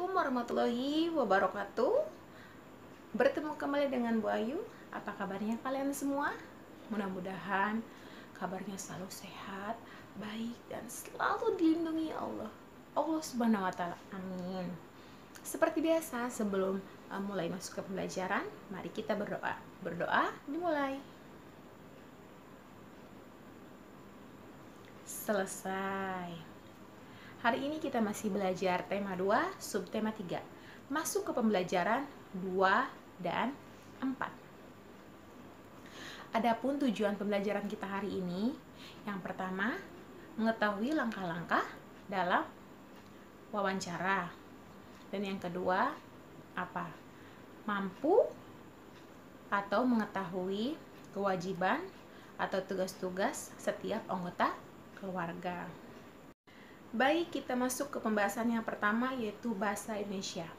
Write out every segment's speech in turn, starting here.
Assalamualaikum warahmatullahi wabarakatuh. Bertemu kembali dengan Bu Ayu. Apa kabarnya kalian semua? Mudah-mudahan kabarnya selalu sehat, baik, dan selalu dilindungi Allah Subhanahu wa Ta'ala. Amin. Seperti biasa, sebelum mulai masuk ke pembelajaran, mari kita berdoa. Berdoa dimulai. Selesai. Hari ini kita masih belajar tema 2, subtema 3. Masuk ke pembelajaran 2 dan 4. Adapun tujuan pembelajaran kita hari ini, yang pertama, mengetahui langkah-langkah dalam wawancara. Dan yang kedua, apa? Mampu atau mengetahui kewajiban atau tugas-tugas setiap anggota keluarga. Baik, kita masuk ke pembahasan yang pertama, yaitu bahasa Indonesia.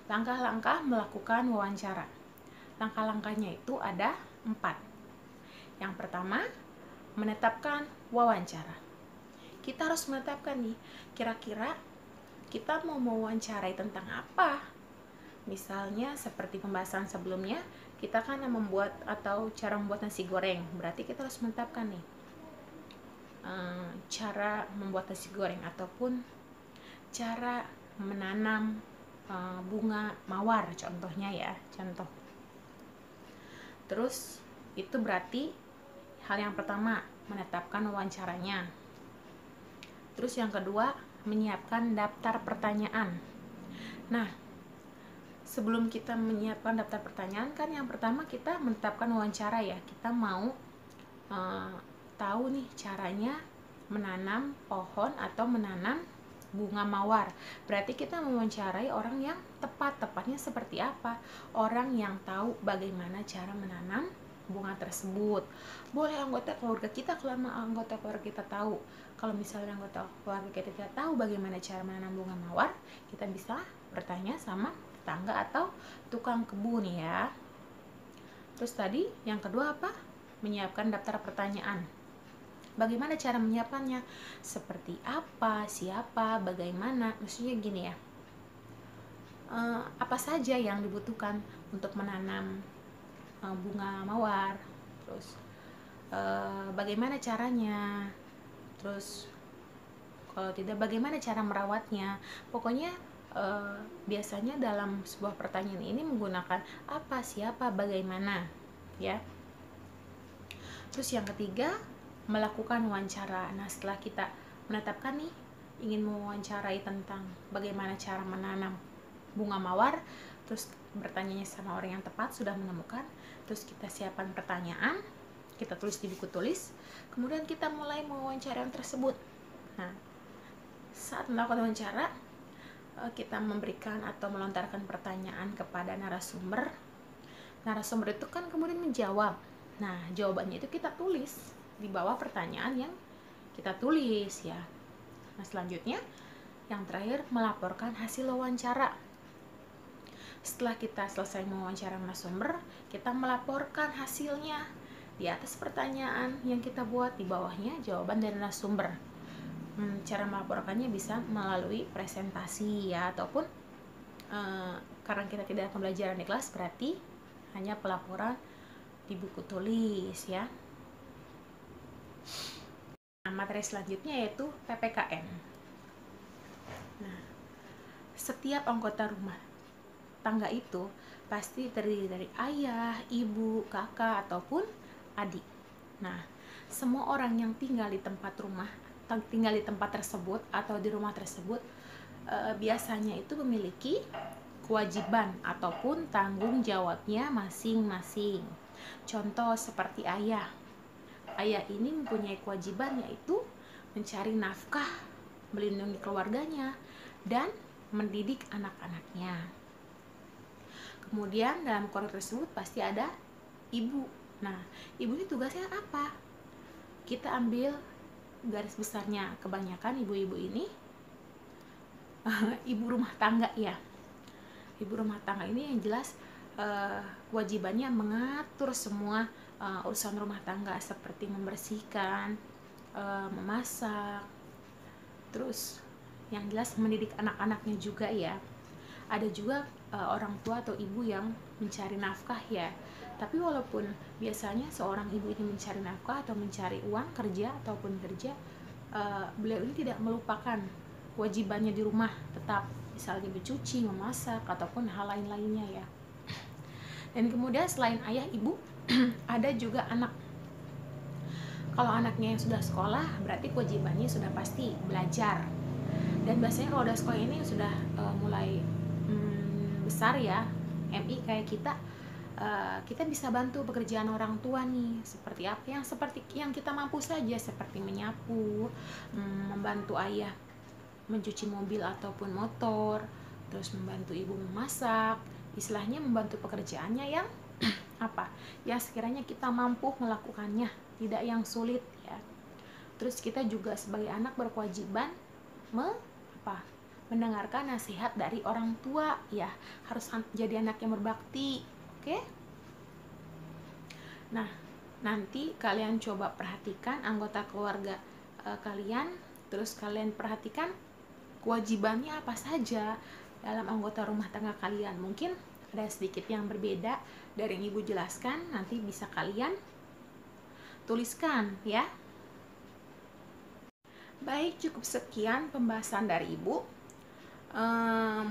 Langkah-langkah melakukan wawancara. Langkah-langkahnya itu ada 4. Yang pertama, menetapkan wawancara. Kita harus menetapkan nih, kira-kira kita mau mewawancarai tentang apa. Misalnya seperti pembahasan sebelumnya, kita kan membuat atau cara membuat nasi goreng. Berarti kita harus menetapkan nih cara membuat nasi goreng ataupun cara menanam bunga mawar, contohnya ya, contoh. Terus itu berarti hal yang pertama, menetapkan wawancaranya. Terus yang kedua, menyiapkan daftar pertanyaan. Nah, sebelum kita menyiapkan daftar pertanyaan, kan yang pertama kita menetapkan wawancara ya. Kita mau tahu nih caranya menanam pohon atau menanam bunga mawar. Berarti kita mewawancarai orang yang tepatnya seperti apa? Orang yang tahu bagaimana cara menanam bunga tersebut. Boleh anggota keluarga kita, kalau anggota keluarga kita tahu. Kalau misalnya anggota keluarga kita tidak tahu bagaimana cara menanam bunga mawar, kita bisa bertanya sama tetangga atau tukang kebun ya. Terus tadi yang kedua apa? Menyiapkan daftar pertanyaan. Bagaimana cara menyiapkannya? Seperti apa, siapa, bagaimana? Maksudnya gini ya, apa saja yang dibutuhkan untuk menanam bunga mawar, terus bagaimana caranya, terus kalau tidak bagaimana cara merawatnya. Pokoknya biasanya dalam sebuah pertanyaan ini menggunakan apa, siapa, bagaimana ya. Terus yang ketiga, melakukan wawancara. Nah, setelah kita menetapkan nih ingin mewawancarai tentang bagaimana cara menanam bunga mawar, terus bertanya sama orang yang tepat, sudah menemukan, terus kita siapkan pertanyaan, kita tulis di buku tulis, kemudian kita mulai mewawancara yang tersebut. Nah, saat melakukan wawancara, kita memberikan atau melontarkan pertanyaan kepada narasumber. Narasumber itu kan kemudian menjawab. Nah, jawabannya itu kita tulis di bawah pertanyaan yang kita tulis ya. Nah, selanjutnya yang terakhir, melaporkan hasil wawancara. Setelah kita selesai mewawancara narasumber, kita melaporkan hasilnya di atas pertanyaan yang kita buat, di bawahnya jawaban dari narasumber. Cara melaporkannya bisa melalui presentasi ya, ataupun karena kita tidak pembelajaran di kelas, berarti hanya pelaporan di buku tulis ya. Nah, materi selanjutnya yaitu PPKN. Nah, setiap anggota rumah tangga itu pasti terdiri dari ayah, ibu, kakak, ataupun adik. Nah, semua orang yang tinggal di tempat tersebut atau di rumah tersebut biasanya itu memiliki kewajiban ataupun tanggung jawabnya masing-masing. Contoh seperti ayah. Ayah ini mempunyai kewajiban yaitu mencari nafkah, melindungi keluarganya, dan mendidik anak-anaknya. Kemudian dalam keluarga tersebut pasti ada ibu. Nah, ibu ini tugasnya apa? Kita ambil garis besarnya, kebanyakan ibu-ibu ini ibu rumah tangga ya. Ibu rumah tangga ini yang jelas kewajibannya mengatur semua urusan rumah tangga, seperti membersihkan, memasak, terus yang jelas mendidik anak-anaknya juga ya. ada juga orang tua atau ibu yang mencari nafkah ya. Tapi walaupun biasanya seorang ibu ini mencari nafkah atau mencari uang kerja ataupun kerja, beliau ini tidak melupakan kewajibannya di rumah tetap, misalnya mencuci, memasak ataupun hal lain-lainnya ya. Dan kemudian selain ayah ibu ada juga anak. Kalau anaknya yang sudah sekolah berarti kewajibannya sudah pasti belajar. Dan biasanya kalau udah sekolah ini sudah mulai besar ya, MI kayak kita bisa bantu pekerjaan orang tua nih, seperti apa seperti yang kita mampu saja, seperti menyapu, membantu ayah mencuci mobil ataupun motor, terus membantu ibu memasak, istilahnya membantu pekerjaannya yang apa yang sekiranya kita mampu melakukannya, tidak yang sulit ya. Terus kita juga sebagai anak berkewajiban mendengarkan nasihat dari orang tua ya, harus jadi anak yang berbakti. Oke? Nah, nanti kalian coba perhatikan anggota keluarga kalian, terus kalian perhatikan kewajibannya apa saja dalam anggota rumah tangga kalian. Mungkin ada sedikit yang berbeda dari yang ibu jelaskan, nanti bisa kalian tuliskan ya. Baik, cukup sekian pembahasan dari ibu.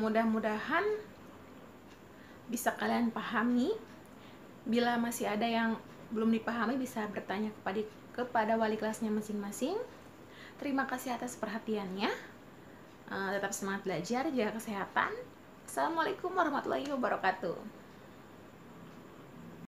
Mudah-mudahan bisa kalian pahami. Bila masih ada yang belum dipahami bisa bertanya kepada wali kelasnya masing-masing. Terima kasih atas perhatiannya. Tetap semangat belajar, jaga kesehatan. Assalamualaikum warahmatullahi wabarakatuh.